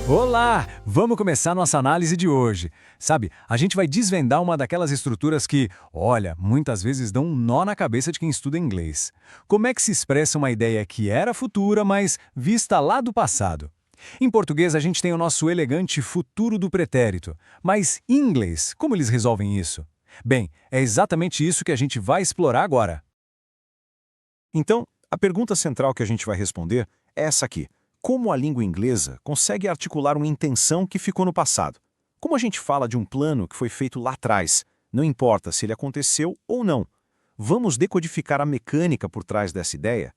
Olá! Vamos começar nossa análise de hoje. Sabe, a gente vai desvendar uma daquelas estruturas que, olha, muitas vezes dão um nó na cabeça de quem estuda inglês. Como é que se expressa uma ideia que era futura, mas vista lá do passado? Em português, a gente tem o nosso elegante futuro do pretérito. Mas em inglês, como eles resolvem isso? Bem, é exatamente isso que a gente vai explorar agora. Então, a pergunta central que a gente vai responder é essa aqui. Como a língua inglesa consegue articular uma intenção que ficou no passado? Como a gente fala de um plano que foi feito lá atrás, não importa se ele aconteceu ou não. Vamos decodificar a mecânica por trás dessa ideia?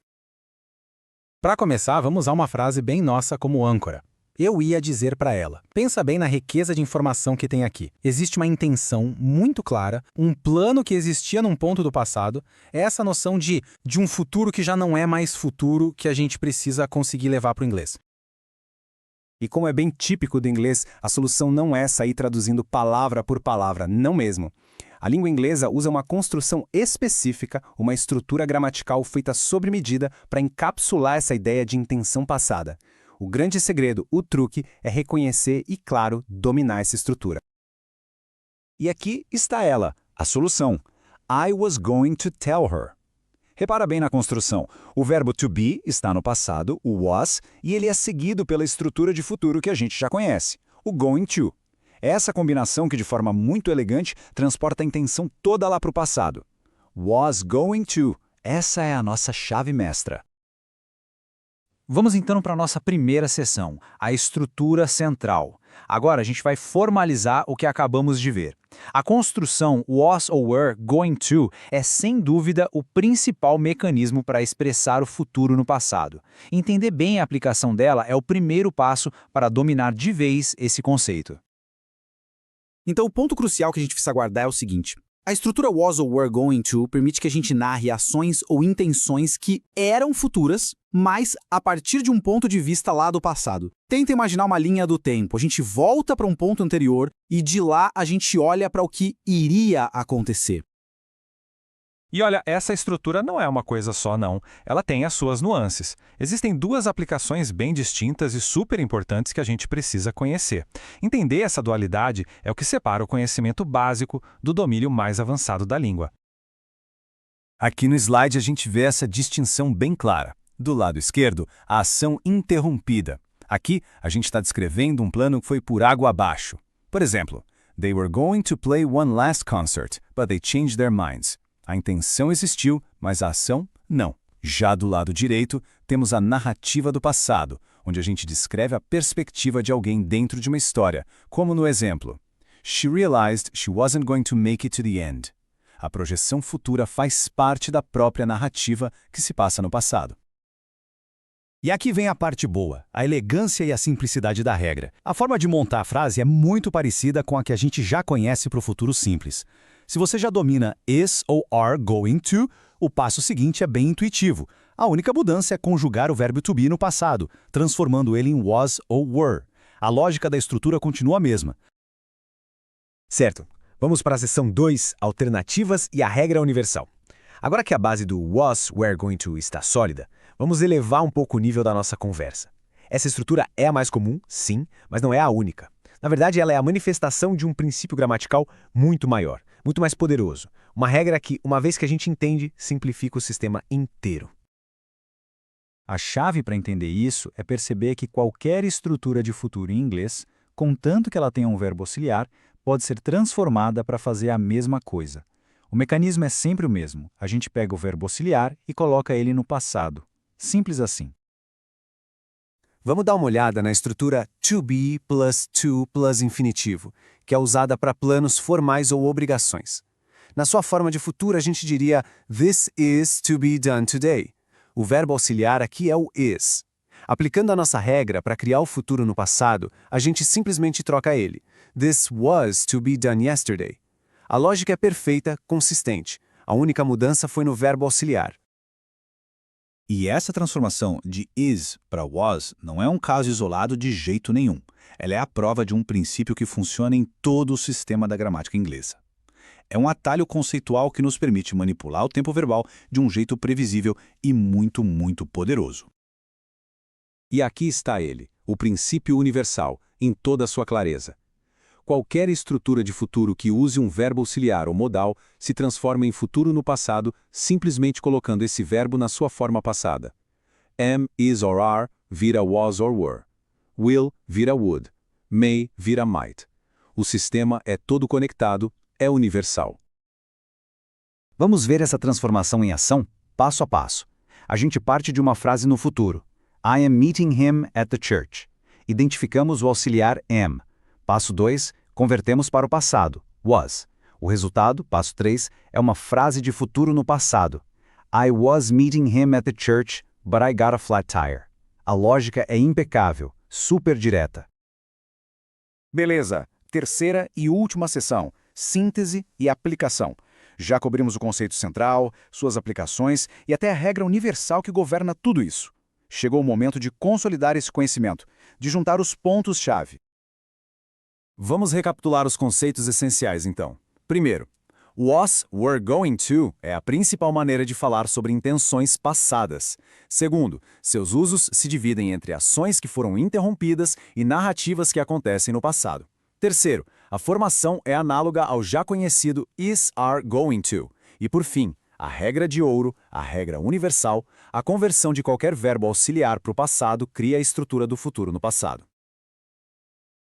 Para começar, vamos usar uma frase bem nossa como âncora. Eu ia dizer para ela. Pensa bem na riqueza de informação que tem aqui. Existe uma intenção muito clara, um plano que existia num ponto do passado, é essa noção de um futuro que já não é mais futuro que a gente precisa conseguir levar para o inglês. E como é bem típico do inglês, a solução não é sair traduzindo palavra por palavra, não mesmo. A língua inglesa usa uma construção específica, uma estrutura gramatical feita sob medida para encapsular essa ideia de intenção passada. O grande segredo, o truque, é reconhecer e, claro, dominar essa estrutura. E aqui está ela, a solução. I was going to tell her. Repara bem na construção. O verbo to be está no passado, o was, e ele é seguido pela estrutura de futuro que a gente já conhece, o going to. É essa combinação que, de forma muito elegante, transporta a intenção toda lá para o passado. Was going to. Essa é a nossa chave mestra. Vamos então para a nossa primeira seção, a estrutura central. Agora a gente vai formalizar o que acabamos de ver. A construção was ou were going to é sem dúvida o principal mecanismo para expressar o futuro no passado. Entender bem a aplicação dela é o primeiro passo para dominar de vez esse conceito. Então, o ponto crucial que a gente precisa guardar é o seguinte. A estrutura was ou were going to permite que a gente narre ações ou intenções que eram futuras, mas a partir de um ponto de vista lá do passado. Tenta imaginar uma linha do tempo. A gente volta para um ponto anterior e de lá a gente olha para o que iria acontecer. E olha, essa estrutura não é uma coisa só, não. Ela tem as suas nuances. Existem duas aplicações bem distintas e super importantes que a gente precisa conhecer. Entender essa dualidade é o que separa o conhecimento básico do domínio mais avançado da língua. Aqui no slide a gente vê essa distinção bem clara. Do lado esquerdo, a ação interrompida. Aqui, a gente está descrevendo um plano que foi por água abaixo. Por exemplo, They were going to play one last concert, but they changed their minds. A intenção existiu, mas a ação, não. Já do lado direito, temos a narrativa do passado, onde a gente descreve a perspectiva de alguém dentro de uma história, como no exemplo. She realized she wasn't going to make it to the end. A projeção futura faz parte da própria narrativa que se passa no passado. E aqui vem a parte boa, a elegância e a simplicidade da regra. A forma de montar a frase é muito parecida com a que a gente já conhece para o futuro simples. Se você já domina is ou are going to, o passo seguinte é bem intuitivo. A única mudança é conjugar o verbo to be no passado, transformando ele em was ou were. A lógica da estrutura continua a mesma. Certo. Vamos para a seção 2, alternativas e a regra universal. Agora que a base do was, were going to está sólida, vamos elevar um pouco o nível da nossa conversa. Essa estrutura é a mais comum, sim, mas não é a única. Na verdade, ela é a manifestação de um princípio gramatical muito maior, muito mais poderoso. Uma regra que, uma vez que a gente entende, simplifica o sistema inteiro. A chave para entender isso é perceber que qualquer estrutura de futuro em inglês, contanto que ela tenha um verbo auxiliar, pode ser transformada para fazer a mesma coisa. O mecanismo é sempre o mesmo. A gente pega o verbo auxiliar e coloca ele no passado. Simples assim. Vamos dar uma olhada na estrutura to be plus to plus infinitivo, que é usada para planos formais ou obrigações. Na sua forma de futuro, a gente diria This is to be done today. O verbo auxiliar aqui é o is. Aplicando a nossa regra para criar o futuro no passado, a gente simplesmente troca ele. This was to be done yesterday. A lógica é perfeita, consistente. A única mudança foi no verbo auxiliar. E essa transformação de is para was não é um caso isolado de jeito nenhum. Ela é a prova de um princípio que funciona em todo o sistema da gramática inglesa. É um atalho conceitual que nos permite manipular o tempo verbal de um jeito previsível e muito, muito poderoso. E aqui está ele, o princípio universal, em toda a sua clareza. Qualquer estrutura de futuro que use um verbo auxiliar ou modal se transforma em futuro no passado simplesmente colocando esse verbo na sua forma passada. Am, is or are vira was or were. Will vira would. May vira might. O sistema é todo conectado, é universal. Vamos ver essa transformação em ação, passo a passo. A gente parte de uma frase no futuro. I am meeting him at the church. Identificamos o auxiliar am. Passo 2, convertemos para o passado, was. O resultado, passo 3, é uma frase de futuro no passado. I was meeting him at the church, but I got a flat tire. A lógica é impecável, super direta. Beleza, terceira e última seção, síntese e aplicação. Já cobrimos o conceito central, suas aplicações e até a regra universal que governa tudo isso. Chegou o momento de consolidar esse conhecimento, de juntar os pontos-chave. Vamos recapitular os conceitos essenciais, então. Primeiro, was, were going to é a principal maneira de falar sobre intenções passadas. Segundo, seus usos se dividem entre ações que foram interrompidas e narrativas que acontecem no passado. Terceiro, a formação é análoga ao já conhecido is, are, going to. E por fim, a regra de ouro, a regra universal, a conversão de qualquer verbo auxiliar para o passado cria a estrutura do futuro no passado.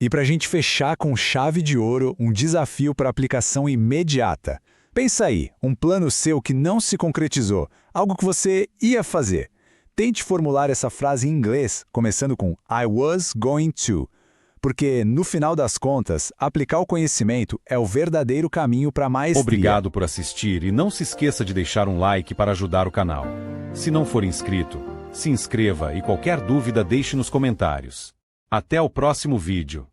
E para a gente fechar com chave de ouro, um desafio para aplicação imediata. Pensa aí, um plano seu que não se concretizou, algo que você ia fazer. Tente formular essa frase em inglês, começando com I was going to. Porque, no final das contas, aplicar o conhecimento é o verdadeiro caminho para a maestria. Obrigado por assistir e não se esqueça de deixar um like para ajudar o canal. Se não for inscrito, se inscreva e qualquer dúvida deixe nos comentários. Até o próximo vídeo.